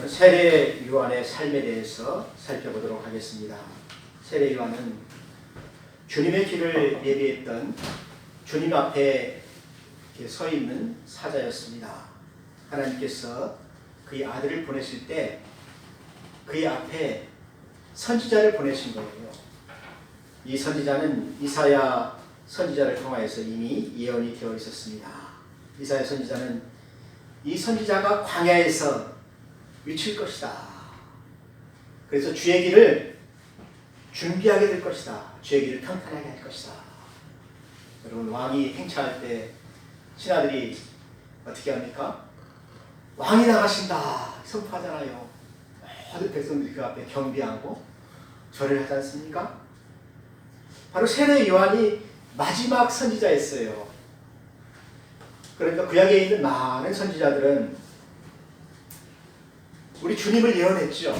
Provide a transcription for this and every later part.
세례 요한의 삶에 대해서 살펴보도록 하겠습니다. 세례 요한은 주님의 길을 예비했던 주님 앞에 서 있는 사자였습니다. 하나님께서 그의 아들을 보내실 때 그의 앞에 선지자를 보내신 거예요. 이 선지자는 이사야 선지자를 통하여서 이미 예언이 되어 있었습니다. 이사야 선지자는 이 선지자가 광야에서 미칠 것이다. 그래서 주의 길을 준비하게 될 것이다. 주의 길을 평탄하게 할 것이다. 여러분, 왕이 행차할 때 신하들이 어떻게 합니까? 왕이 나가신다 선포하잖아요. 모든 백성들이 그 앞에 경배하고 절을 하지 않습니까? 바로 세례 요한이 마지막 선지자였어요. 그러니까 구약에 있는 많은 선지자들은 우리 주님을 예언했죠.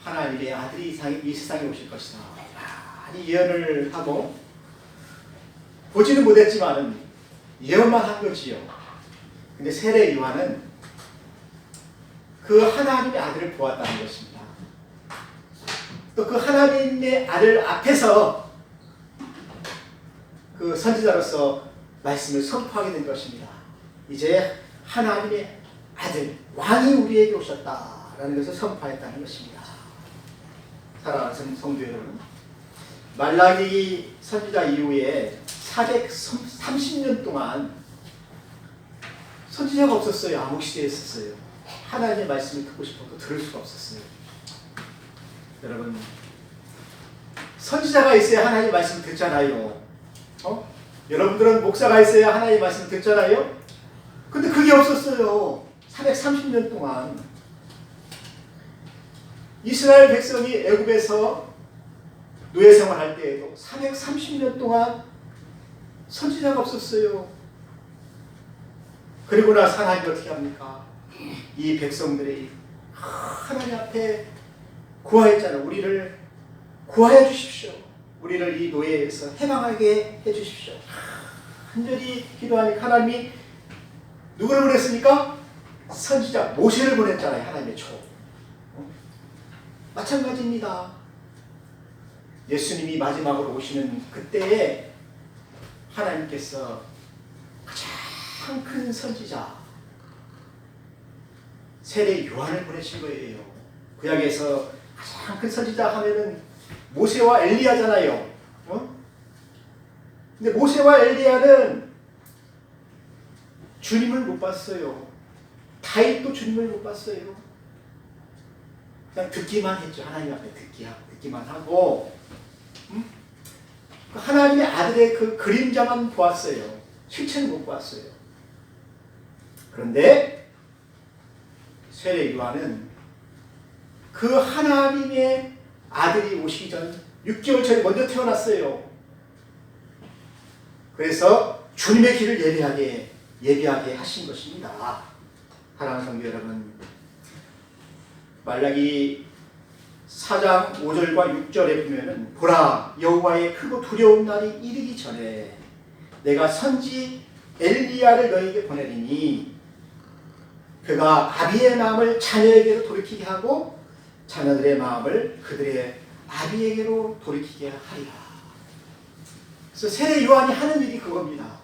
하나님의 아들이 이 세상에 오실 것이다. 많이 예언을 하고 보지는 못했지만은 예언만 한 거지요. 근데 세례 요한은 그 하나님의 아들을 보았다는 것입니다. 또 그 하나님의 아들 앞에서 그 선지자로서 말씀을 선포하게 된 것입니다. 이제 하나님의 아들, 왕이 우리에게 오셨다라는 것을 선포했다는 것입니다. 사랑하는 성도 여러분, 말라기 선지자 이후에 430년 동안 선지자가 없었어요. 암흑시대에 있었어요. 하나님의 말씀을 듣고 싶어도 들을 수가 없었어요. 여러분, 선지자가 있어야 하나님의 말씀을 듣잖아요. 여러분들은 목사가 있어야 하나님의 말씀을 듣잖아요. 근데 그게 없었어요. 430년 동안. 이스라엘 백성이 애굽에서 노예 생활할 때에도 430년 동안 선지자가 없었어요. 그리고 나서 하나님이 어떻게 합니까? 이 백성들이 하나님 앞에 구하였잖아요. 우리를 구하여 주십시오. 우리를 이 노예에서 해방하게 해주십시오. 간절히 기도하니까 하나님이 누구를 보냈습니까? 선지자 모세를 보냈잖아요. 하나님의 초. 마찬가지입니다. 예수님이 마지막으로 오시는 그때에 하나님께서 가장 큰 선지자 세례 요한을 보내신 거예요. 구약에서 가장 큰 선지자 하면은 모세와 엘리야잖아요. 근데 모세와 엘리야는 주님을 못 봤어요. 다윗도 주님을 못 봤어요. 그냥 듣기만 했죠. 하나님 앞에 듣기만 하고 하나님의 아들의 그 그림자만 보았어요. 실체는 못 보았어요. 그런데 세례 요한은 그 하나님의 아들이 오시기 전 6개월 전에 먼저 태어났어요. 그래서 주님의 길을 예비하게 하신 것입니다. 사랑하는 성도 여러분, 말라기 4장 5절과 6절에 보면은 보라, 여호와의 크고 두려운 날이 이르기 전에 내가 선지 엘리야를 너에게 보내리니 그가 아비의 마음을 자녀에게로 돌이키게 하고 자녀들의 마음을 그들의 아비에게로 돌이키게 하리라. 그래서 세례 요한이 하는 일이 그겁니다.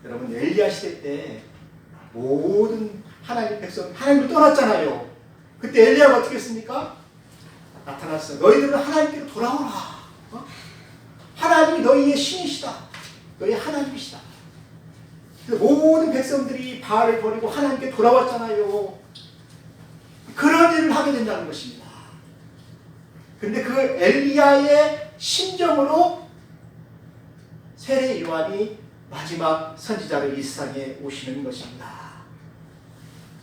여러분, 엘리야 시대 때 모든 하나님의 백성 하나님을 떠났잖아요. 그때 엘리야가 어떻게 했습니까? 나타났어. 너희들은 하나님께로 돌아오라. 하나님이 너희의 신이시다. 너희 하나님이시다. 모든 백성들이 바알을 버리고 하나님께 돌아왔잖아요. 그런 일을 하게 된다는 것입니다. 근데 그 엘리야의 심정으로 세례 요한이 마지막 선지자로 이 세상에 오시는 것입니다.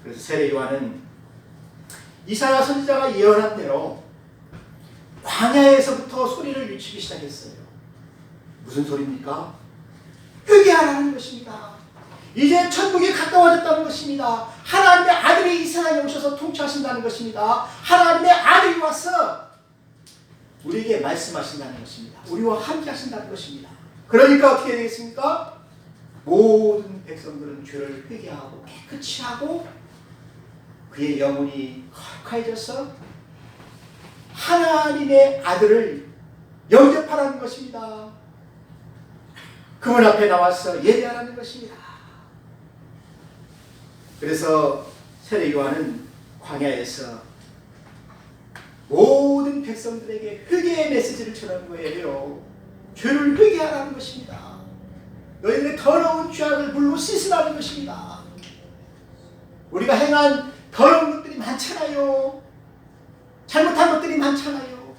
그래서 세례 요한은 이사야 선지자가 예언한 대로 광야에서부터 소리를 외치기 시작했어요. 무슨 소리입니까? 회개하라는 것입니다. 이제 천국이 가까워졌다는 것입니다. 하나님의 아들이 이 세상에 오셔서 통치하신다는 것입니다. 하나님의 아들이 와서 우리에게 말씀하신다는 것입니다. 우리와 함께 하신다는 것입니다. 그러니까 어떻게 되겠습니까? 모든 백성들은 죄를 회개하고 깨끗이 하고 그의 영혼이 거룩해져서 하나님의 아들을 영접하라는 것입니다. 그분 앞에 나와서 예배하라는 것입니다. 그래서 세례 요한은 광야에서 모든 백성들에게 회개의 메시지를 전하는 거예요. 죄를 회개하라는 것입니다. 너희들의 더러운 죄악을 물로 씻으라는 것입니다. 우리가 행한 더러운 것들이 많잖아요. 잘못한 것들이 많잖아요.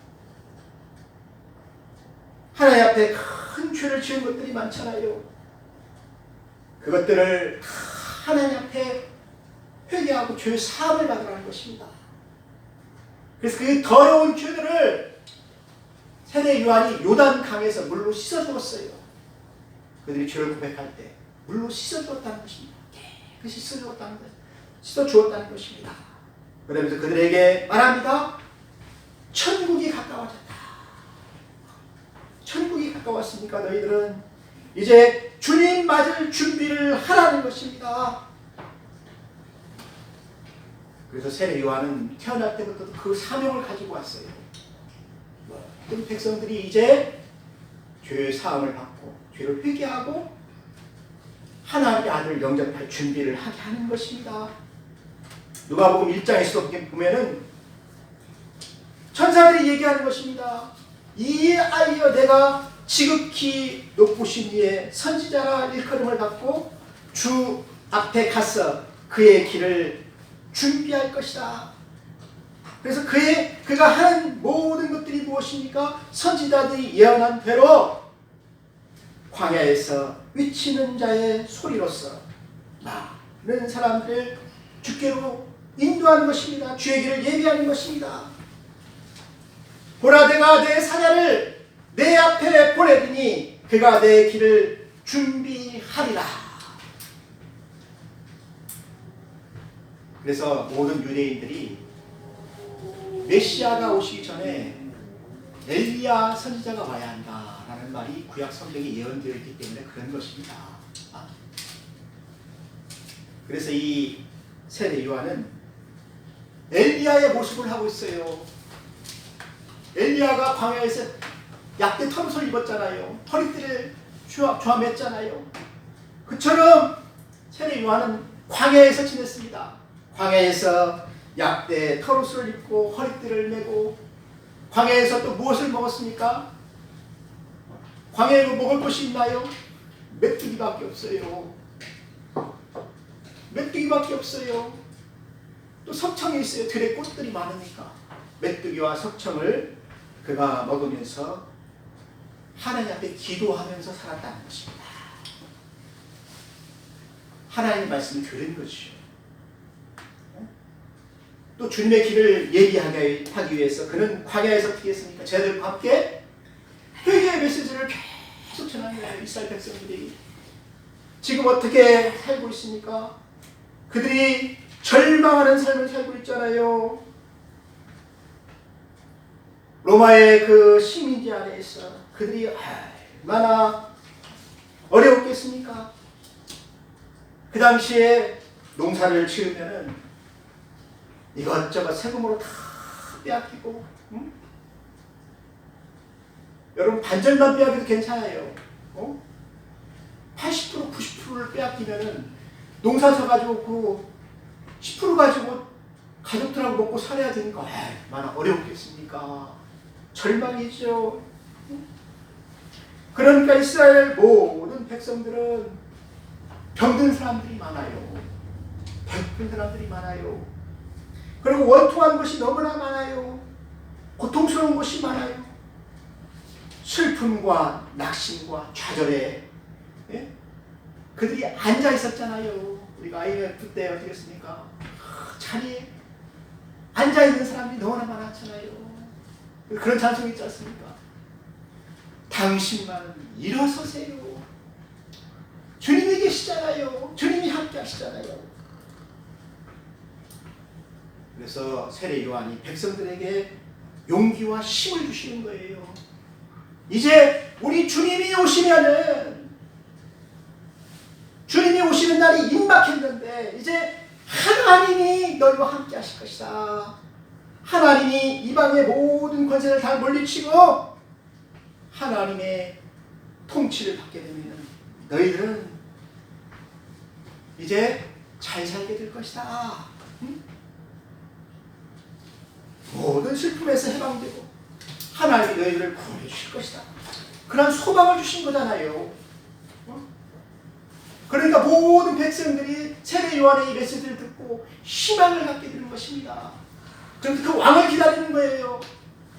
하나님 앞에 큰 죄를 지은 것들이 많잖아요. 그것들을 다 하나님 앞에 회개하고 죄 사함을 받으라는 것입니다. 그래서 그 더러운 죄들을 세례 요한이 요단 강에서 물로 씻어주었어요. 그들이 죄를 고백할 때 물로 씻어주었다는 것입니다. 깨끗이 씻어주었다는 것입니다. 그러면서 그들에게 말합니다. 천국이 가까워졌다. 천국이 가까웠으니까 너희들은 이제 주님 맞을 준비를 하라는 것입니다. 그래서 세례 요한은 태어날 때부터 그 사명을 가지고 왔어요. 모든 백성들이 이제 죄의 사함을 받고 죄를 회개하고 하나님의 아들을 영접할 준비를 하게 하는 것입니다. 누가복음 1장에서도 보면은 천사들이 얘기하는 것입니다. 이 아이여 내가 지극히 높으신 이의 선지자라 일컬음을 받고 주 앞에 가서 그의 길을 준비할 것이다. 그래서 그가 하는 모든 것들이 무엇입니까? 선지자들이 예언한 대로 광야에서 외치는 자의 소리로서 많은 사람들을 주께로 인도하는 것입니다. 주의 길을 예비하는 것입니다. 보라 내가 내 사자를 내 앞에 보내리니 그가 내 길을 준비하리라. 그래서 모든 유대인들이 메시아가 오시기 전에 엘리야 선지자가 와야 한다라는 말이 구약 성경에 예언되어 있기 때문에 그런 것입니다. 그래서 이 세례 요한은 엘리야의 모습을 하고 있어요. 엘리야가 광야에서 약대 털옷을 입었잖아요. 허리띠를 조아맸잖아요. 그처럼 세례 요한은 광야에서 지냈습니다. 광야에서 약대 털옷을 입고 허리띠를 메고 광야에서 또 무엇을 먹었습니까? 광야에 먹을 것이 있나요? 메뚜기밖에 없어요. 메뚜기밖에 없어요. 또 석청이 있어요. 들에 꽃들이 많으니까 메뚜기와 석청을 그가 먹으면서 하나님 앞에 기도하면서 살았다는 것입니다. 하나님의 말씀을 들은 것이죠. 또 주님의 길을 예비하게 하기 위해서 그는 광야에서 어떻게 했습니까? 제자들과 함께 회개의 메시지를 계속 전하는 거예요. 이스라엘 백성들이 지금 어떻게 살고 있습니까? 그들이 절망하는 삶을 살고 있잖아요. 로마의 그 식민지 안에 있어 그들이 얼마나 어려웠겠습니까? 그 당시에 농사를 지으면은 이것저것 세금으로 다 빼앗기고, 여러분 반절만 빼앗겨도 괜찮아요. 80% 90%를 빼앗기면은 농사 져가지고 그 10% 가지고 가족들하고 먹고 살아야 되니까 얼마나 어려웠겠습니까? 절망이죠. 그러니까 이스라엘 모든 백성들은 병든 사람들이 많아요. 병든 사람들이 많아요. 그리고 원통한 것이 너무나 많아요. 고통스러운 것이 많아요. 슬픔과 낙심과 좌절에 그들이 앉아 있었잖아요. 우리가 IMF 때 어떻게 했습니까? 자리에 앉아 있는 사람들이 너무나 많았잖아요. 그런 찬송이 있지 않습니까? 당신만 일어서세요. 주님이 계시잖아요. 주님이 함께 하시잖아요. 그래서 세례 요한이 백성들에게 용기와 힘을 주시는 거예요. 이제 우리 주님이 오시면은, 주님이 오시는 날이 임박했는데 이제 하나님이 너희와 함께 하실 것이다. 하나님이 이방의 모든 권세를 다 물리치고 하나님의 통치를 받게 되면 너희들은 이제 잘 살게 될 것이다. 응? 모든 슬픔에서 해방되고 하나님이 너희들을 구원해 주실 것이다. 그런 소망을 주신 거잖아요. 그러니까 모든 백성들이 세례 요한의 이 메시지를 듣고 희망을 갖게 되는 것입니다. 그런데 그 왕을 기다리는 거예요.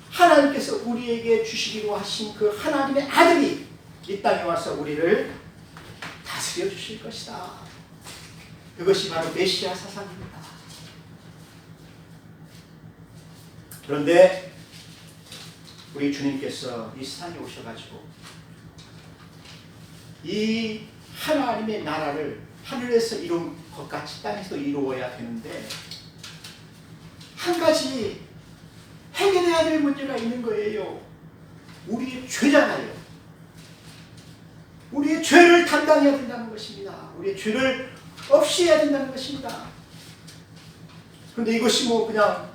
하나님께서 우리에게 주시기로 하신 그 하나님의 아들이 이 땅에 와서 우리를 다스려 주실 것이다. 그것이 바로 메시아 사상입니다. 그런데 우리 주님께서 이 세상에 오셔가지고 이 하나님의 나라를 하늘에서 이룬 것 같이 땅에서 이루어야 되는데 한 가지 해결해야 될 문제가 있는 거예요. 우리의 죄잖아요. 우리의 죄를 담당해야 된다는 것입니다. 우리의 죄를 없애야 된다는 것입니다. 그런데 이것이 뭐 그냥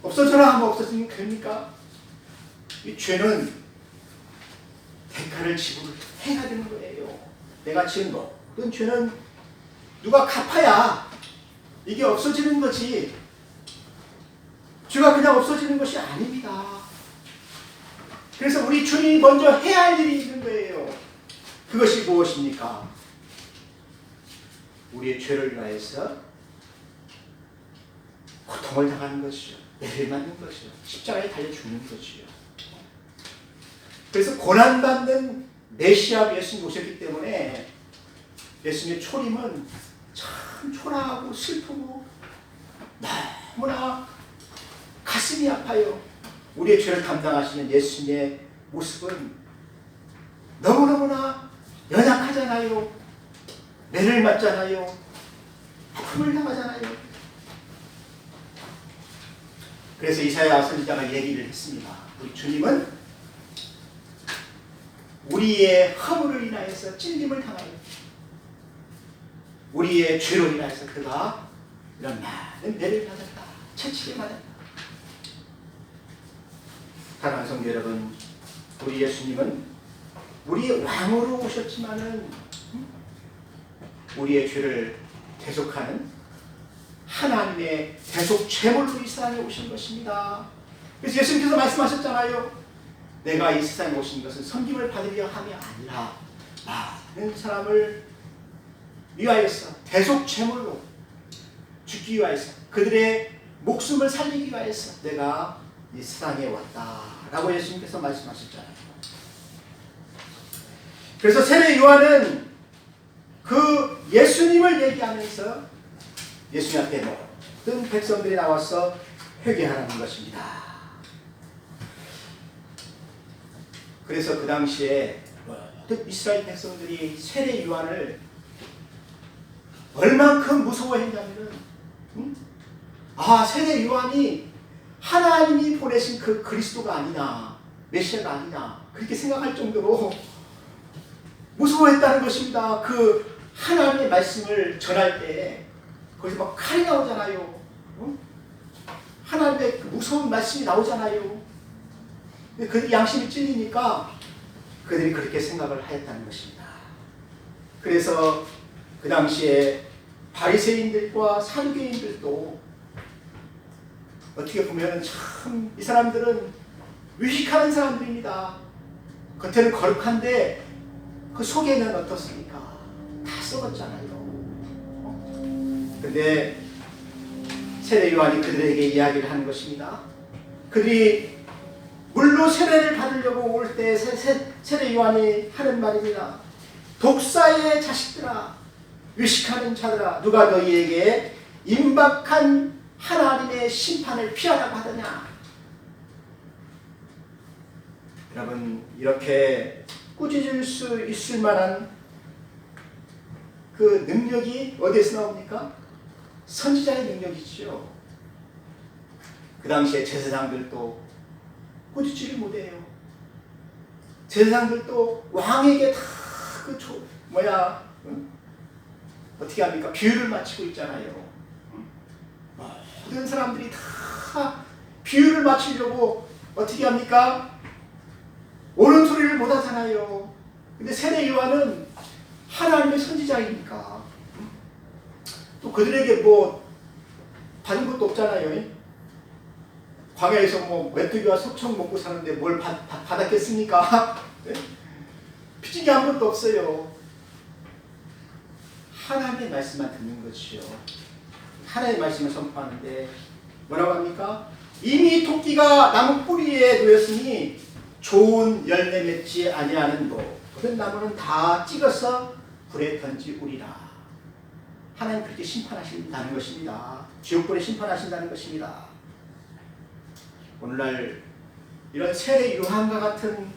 없어져라 하면 없어지면 됩니까? 이 죄는 대가를 지불해야 되는 거예요. 내가 지은 모든 죄는 누가 갚아야 이게 없어지는 거지. 죄가 그냥 없어지는 것이 아닙니다. 그래서 우리 주님이 먼저 해야 할 일이 있는 거예요. 그것이 무엇입니까? 우리의 죄를 위하여서 고통을 당하는 것이죠. 매를 맞는 것이죠. 십자가에 달려 죽는 것이죠. 그래서 고난받는 메시아 예수님 오셨기 때문에 예수님의 초림은 참 초라하고 슬프고 너무나 가슴이 아파요. 우리의 죄를 담당하시는 예수님의 모습은 너무너무나 연약하잖아요. 매를 맞잖아요. 아픔을 당하잖아요. 그래서 이사야 선지자가 얘기를 했습니다. 우리 주님은 우리의 허물을 인하여서 찔림을 당하여 우리의 죄로 인하여서 그가 이런 많은 매를 받았다. 채찍을 받았다. 사랑하는 성도 여러분, 우리 예수님은 우리의 왕으로 오셨지만은 우리의 죄를 대속하는 하나님의 대속 제물로 이 세상에 오신 것입니다. 그래서 예수님께서 말씀하셨잖아요. 내가 이 세상에 오신 것은 섬김을 받으려 함이 아니라 많은 사람을 위하여서 대속 제물로 죽기 위하여서 그들의 목숨을 살리기 위하여서 내가 이 세상에 왔다라고 예수님께서 말씀하셨잖아요. 그래서 세례 요한은 그 예수님을 얘기하면서 예수님 앞에 모든 백성들이 나와서 회개하라는 것입니다. 그래서 그 당시에 모든 이스라엘 백성들이 세례 요한을 얼만큼 무서워했냐면은 세례 요한이 하나님이 보내신 그 그리스도가 아니냐, 메시아가 아니냐 그렇게 생각할 정도로 무서워했다는 것입니다. 그 하나님의 말씀을 전할 때 거기서 막 칼이 나오잖아요. 하나님의 그 무서운 말씀이 나오잖아요. 그들이 양심이 찔리니까 그들이 그렇게 생각을 하였다는 것입니다. 그래서 그 당시에 바리새인들과 사두개인들도 어떻게 보면 참 이 사람들은 의식하는 사람들입니다. 겉에는 거룩한데 그 속에는 어떻습니까? 다 썩었잖아요. 그런데 세례 요한이 그들에게 이야기를 하는 것입니다. 그들이 물로 세례를 받으려고 올 때 세례 요한이 하는 말입니다. 독사의 자식들아, 의식하는 자들아, 누가 너희에게 임박한 하나님의 심판을 피하라고 하더냐. 여러분, 이렇게 꾸짖을 수 있을 만한 그 능력이 어디에서 나옵니까? 선지자의 능력이죠. 그 당시에 제사장들도 꾸짖지를 못해요. 제사장들도 왕에게 다 어떻게 합니까? 비유를 마치고 있잖아요. 모든 사람들이 다 비유를 맞추려고 어떻게 합니까? 옳은 소리를 못 하잖아요. 근데 세례 요한은 하나님의 선지자이니까 또 그들에게 뭐 받은 것도 없잖아요. 광야에서 뭐 메뚜기와 석청 먹고 사는데 뭘 받았겠습니까? 네? 피지기 아무것도 없어요. 하나님의 말씀만 듣는 것이요. 하나님의 말씀을 선포하는데 뭐라고 합니까? 이미 토끼가 나무 뿌리에 놓였으니 좋은 열매 맺지 아니하는 모든 나무는 다 찍어서 불에 던지우리라. 하나님 그렇게 심판하신다는 것입니다. 지옥불에 심판하신다는 것입니다. 오늘날 이런 세례 요한과 같은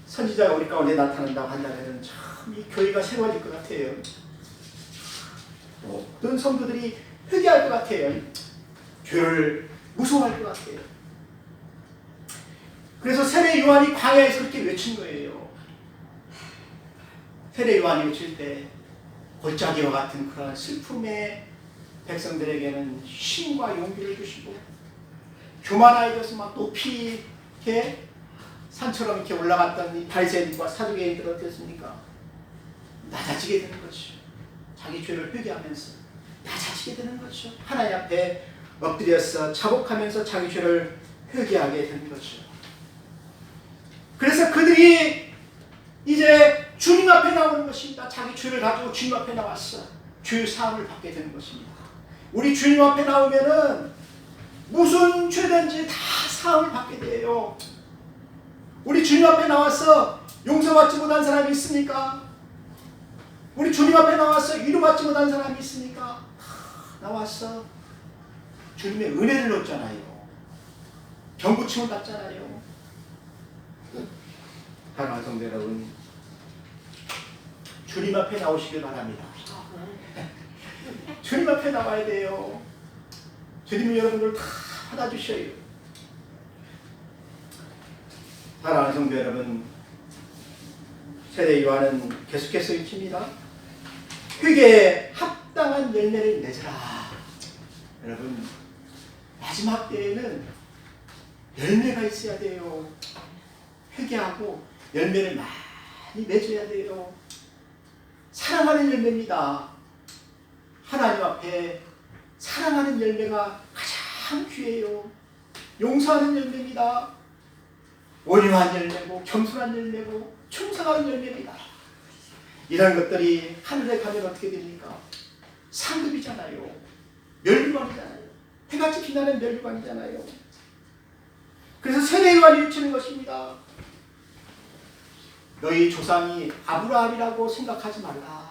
선지자가 우리 가운데 나타난다고 한다면 참 이 교회가 새로워질 것 같아요. 모든 성도들이 회개할 것 같아요. 죄를 무서워할 것 같아요. 그래서 세례 요한이 광야에서 그렇게 외친 거예요. 세례 요한이 외칠 때 골짜기와 같은 그런 슬픔의 백성들에게는 힘과 용기를 주시고 교만하게 돼서 막 높이 이렇게 산처럼 이렇게 올라갔던 이 바리새인과 사두개인들은 어땠습니까? 낮아지게 되는 것이죠. 자기 죄를 회개하면서 낮아지게 되는 것이죠. 하나님 앞에 엎드려서 자복하면서 자기 죄를 회개하게 되는 것이죠. 그래서 그들이 이제 주님 앞에 나오는 것입니다. 자기 죄를 가지고 주님 앞에 나왔어. 죄 사함을 받게 되는 것입니다. 우리 주님 앞에 나오면은 무슨 죄든지 다 사함을 받게 돼요. 우리 주님 앞에 나와서 용서받지 못한 사람이 있습니까? 우리 주님 앞에 나와서 위로받지 못한 사람이 있습니까? 나와서 주님의 은혜를 얻잖아요. 병고침을 받잖아요. 사랑하는 성도 여러분, 주님 앞에 나오시길 바랍니다. 주님 앞에 나와야 돼요. 주님이 여러분들 다 받아주셔요. 사랑하는 성도 여러분, 세례 요한은 계속해서 외칩니다. 회개에 합당한 열매를 맺으라. 여러분, 마지막 때에는 열매가 있어야 돼요. 회개하고 열매를 많이 맺어야 돼요. 사랑하는 열매입니다. 하나님 앞에 사랑하는 열매가 가장 귀해요. 용서하는 열매입니다. 온유한 열매고 겸손한 열매고 충성하는 열매입니다. 이런 것들이 하늘에 가면 어떻게 됩니까? 상급이잖아요. 멸류관이잖아요. 해같이 빛나는 멸류관이잖아요. 그래서 세례 요한이 외치는 것입니다. 너희 조상이 아브라함이라고 생각하지 말라.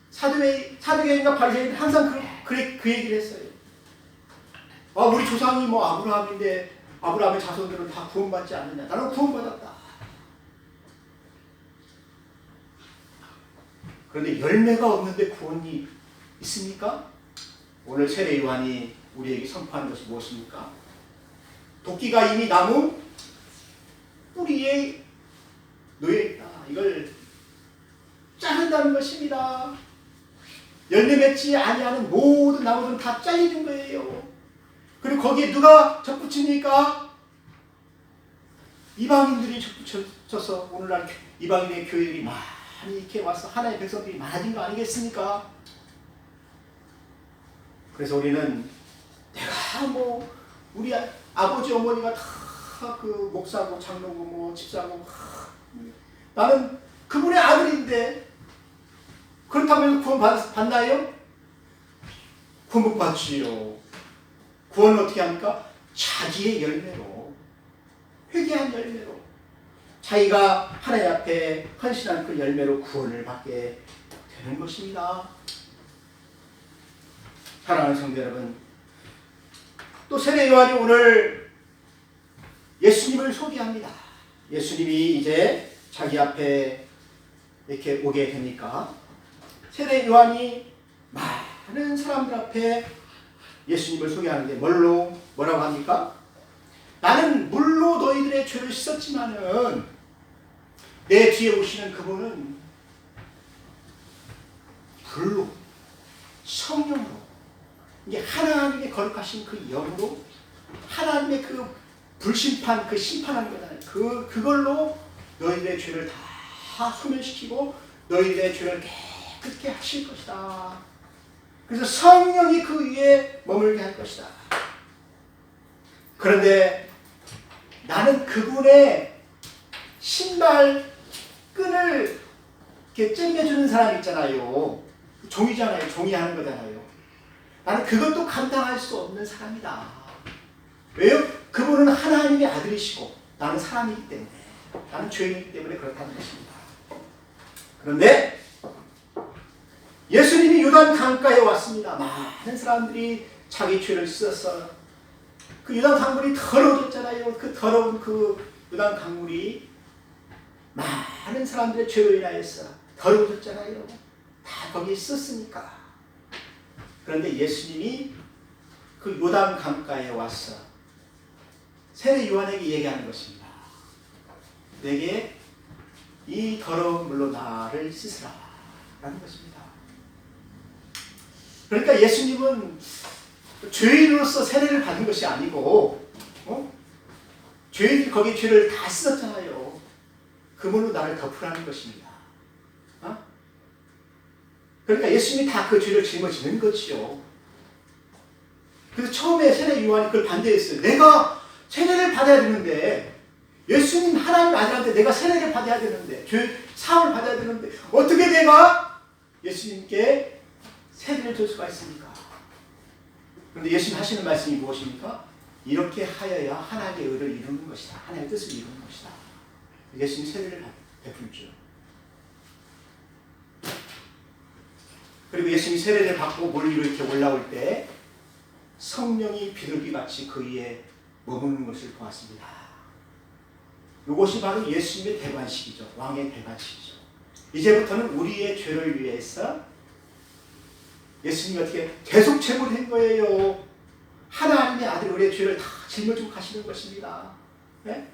사두개인과 바리새인은 항상 그 얘기를 했어요. 우리 조상이 뭐 아브라함인데 아브라함의 자손들은 다 구원받지 않느냐. 나는 구원받았다. 그런데 열매가 없는데 구원이 있습니까? 오늘 세례 요한이 우리에게 선포한 것이 무엇입니까? 도끼가 이미 나무 뿌리에 놓여있다. 이걸 자른다는 것입니다. 열매 맺지 아니하는 모든 나무들은 다 잘리는 거예요. 그리고 거기에 누가 접붙입니까? 이방인들이 접붙여서 오늘날 이방인의 교회들이 많이 이렇게 와서 하나님의 백성들이 많아진 거 아니겠습니까? 그래서 우리는 내가 뭐 우리 아버지 어머니가 다 그 목사고 장로고 뭐 집사고 나는 그분의 아들인데 그렇다면 구원 받나요? 구원 못 받지요. 구원은 어떻게 합니까? 자기의 열매로, 회개한 열매로, 자기가 하나님 앞에 헌신한 그 열매로 구원을 받게 되는 것입니다. 사랑하는 성도 여러분, 또 세례 요한이 오늘 예수님을 소개합니다. 예수님이 이제 자기 앞에 이렇게 오게 되니까 세례 요한이 많은 사람들 앞에 예수님을 소개하는데 뭐라고 합니까? 나는 물로 너희들의 죄를 씻었지만은 내 뒤에 오시는 그분은 불로, 성령으로 이게 하나님의 거룩하신 그 영으로 하나님의 그 불심판, 그 심판하는 거잖아요. 그걸로 너희들의 죄를 다 소멸시키고 너희들의 죄를 깨끗게 하실 것이다. 그래서 성령이 그 위에 머물게 할 것이다. 그런데 나는 그분의 신발 끈을 이렇게 쟁여주는 사람 있잖아요. 종이잖아요. 종이 하는 거잖아요. 나는 그것도 감당할 수 없는 사람이다. 왜요? 그분은 하나님의 아들이시고 나는 사람이기 때문에, 나는 죄인이기 때문에 그렇다는 것입니다. 그런데 예수님이 요단 강가에 왔습니다. 많은 사람들이 자기 죄를 씻어서 그 요단 강물이 더러워졌잖아요. 그 더러운 그 요단 강물이 많은 사람들의 죄로 인하여서 더러워졌잖아요. 다 거기에 썼으니까. 그런데 예수님이 그 요단 강가에 와서 세례 요한에게 얘기하는 것입니다. 내게 이 더러운 물로 나를 씻으라 라는 것입니다. 그러니까 예수님은 죄인으로서 세례를 받은 것이 아니고 죄인들이 거기 죄를 다 씻었잖아요. 그 물로 나를 덮으라는 것입니다. 그러니까 예수님이 다 그 죄를 짊어지는 것이요. 그래서 처음에 세례 요한이 그걸 반대했어요. 내가 세례를 받아야 되는데, 예수님 하나님 아들한테 내가 세례를 받아야 되는데, 죄 사함을 받아야 되는데 어떻게 내가 예수님께 세례를 줄 수가 있습니까? 그런데 예수님 하시는 말씀이 무엇입니까? 이렇게 하여야 하나님의 의를 이루는 것이다. 하나님의 뜻을 이루는 것이다. 예수님 세례를 베풀죠. 그리고 예수님이 세례를 받고 물 위로 이렇게 올라올 때 성령이 비둘기같이 그 위에 머무는 것을 보았습니다. 이것이 바로 예수님의 대관식이죠. 왕의 대관식이죠. 이제부터는 우리의 죄를 위해서 예수님이 어떻게 계속 제물한 거예요. 하나님의 아들 우리의 죄를 다 짊어지고 가시는 것입니다. 네?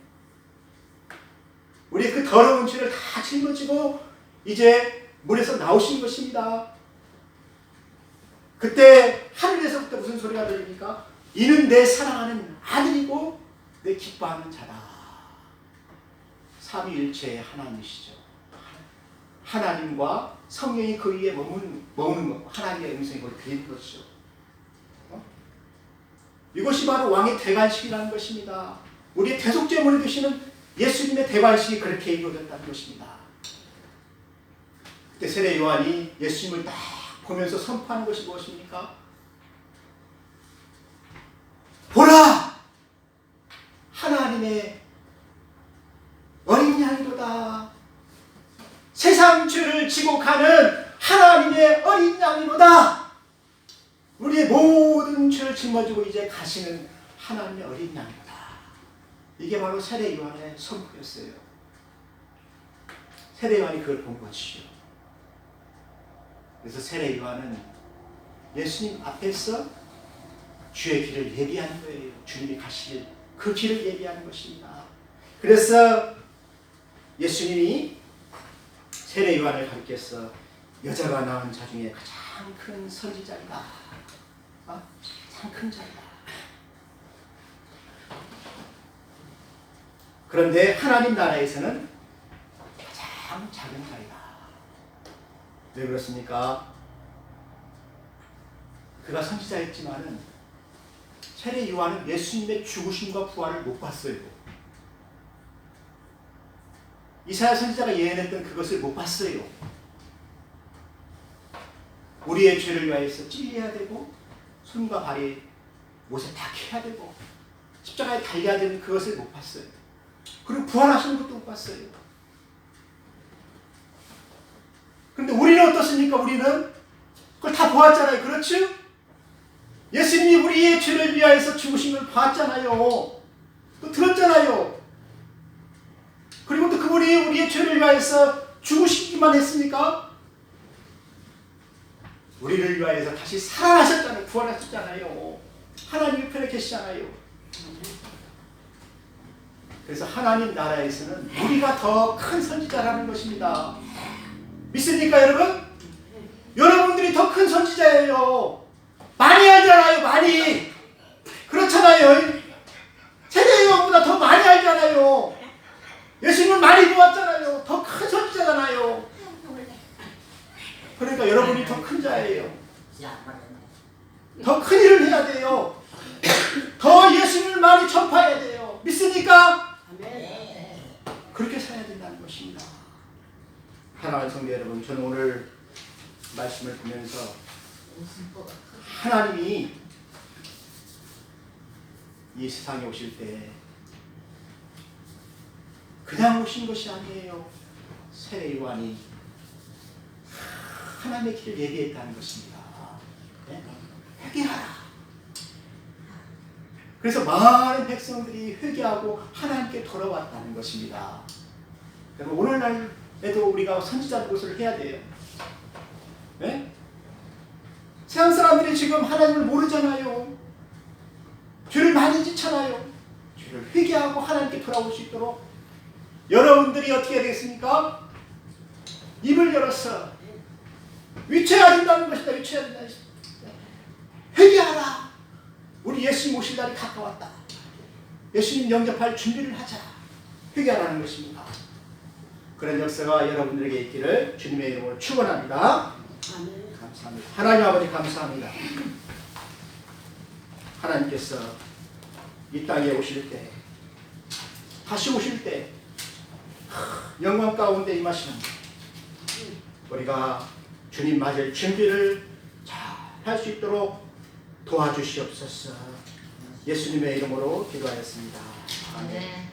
우리의 그 더러운 죄를 다 짊어지고 이제 물에서 나오신 것입니다. 그때 하늘에서부터 무슨 소리가 들립니까? 이는 내 사랑하는 아들이고 내 기뻐하는 자다. 삼위일체의 하나님이시죠. 하나님과 성령이 그 위에 머무는 하나님의 음성이 거기 들리는 것이죠. 이것이 바로 왕의 대관식이라는 것입니다. 우리의 대속제물이 되시는 예수님의 대관식이 그렇게 이루어졌다는 것입니다. 그때 세례 요한이 예수님을 딱 보면서 선포하는 것이 무엇입니까? 보라! 하나님의 어린 양이로다. 세상 죄를 지고 가는 하나님의 어린 양이로다. 우리의 모든 죄를 짊어지고 이제 가시는 하나님의 어린 양이로다. 이게 바로 세례 요한의 선포였어요. 세례 요한이 그걸 본 것이죠. 그래서 세례 요한은 예수님 앞에서 주의 길을 예비하는 거예요. 주님이 가시길 그 길을 예비하는 것입니다. 그래서 예수님이 세례 요한을 가르쳐서 여자가 낳은 자 중에 가장 큰 선지자이다. 가장 큰 자이다. 그런데 하나님 나라에서는 가장 작은 자이다. 왜 그렇습니까? 그가 선지자였지만은 세례 요한은 예수님의 죽으심과 부활을 못 봤어요. 이사야 선지자가 예언했던 그것을 못 봤어요. 우리의 죄를 위하여서 찔려야 되고 손과 발이 못에 박혀야 되고 십자가에 달려야 되는 그것을 못 봤어요. 그리고 부활하시는 것도 못 봤어요. 그런데 우리는 어떻습니까? 우리는 그걸 다 보았잖아요. 그렇죠? 예수님이 우리의 죄를 위하여서 죽으신 걸 봤잖아요. 또 들었잖아요. 그리고 또 그분이 우리의 죄를 위하여서 죽으시기만 했습니까? 우리를 위하여서 다시 살아나셨잖아요. 부활하셨잖아요. 하나님의 편에 계시잖아요. 그래서 하나님 나라에서는 우리가 더 큰 선지자라는 것입니다. 믿습니까 여러분? 여러분들이 더 큰 선지자예요. 많이 알잖아요. 아니 그렇잖아요. 세례요한보다 더 많이 알잖아요. 예수님을 많이 보았잖아요. 더 큰 선지자잖아요. 그러니까 여러분이 더 큰 자예요. 더 큰 일을 해야 돼요. 더 예수님을 많이 전파해야 돼요. 믿습니까? 그렇게 살아야 된다는 것입니다. 사랑하는 성도 여러분, 저는 오늘 말씀을 보면서 하나님이 이 세상에 오실 때 그냥 오신 것이 아니에요. 세례 요한이 하나님의 길을 예비했다는 것입니다. 네? 회개하라. 그래서 많은 백성들이 회개하고 하나님께 돌아왔다는 것입니다. 그럼 오늘날에도 우리가 선지자 노릇을 해야 돼요. 네? 세상 사람들이 지금 하나님을 모르잖아요. 죄를 많이 짓잖아요. 죄를 회개하고 하나님께 돌아올 수 있도록 여러분들이 어떻게 해야 되겠습니까? 입을 열어서 위쳐야 된다는 것이다. 위쳐야 된다. 회개하라. 우리 예수님 오실 날이 가까웠다. 예수님 영접할 준비를 하자. 회개하라는 것입니다. 그런 역사가 여러분들에게 있기를 주님의 이름으로 축원합니다. 감사합니다. 하나님 아버지 감사합니다. 하나님께서 이 땅에 오실 때, 다시 오실 때 영광 가운데 임하시는 우리가 주님 맞을 준비를 잘 할 수 있도록 도와주시옵소서. 예수님의 이름으로 기도하였습니다. 아멘.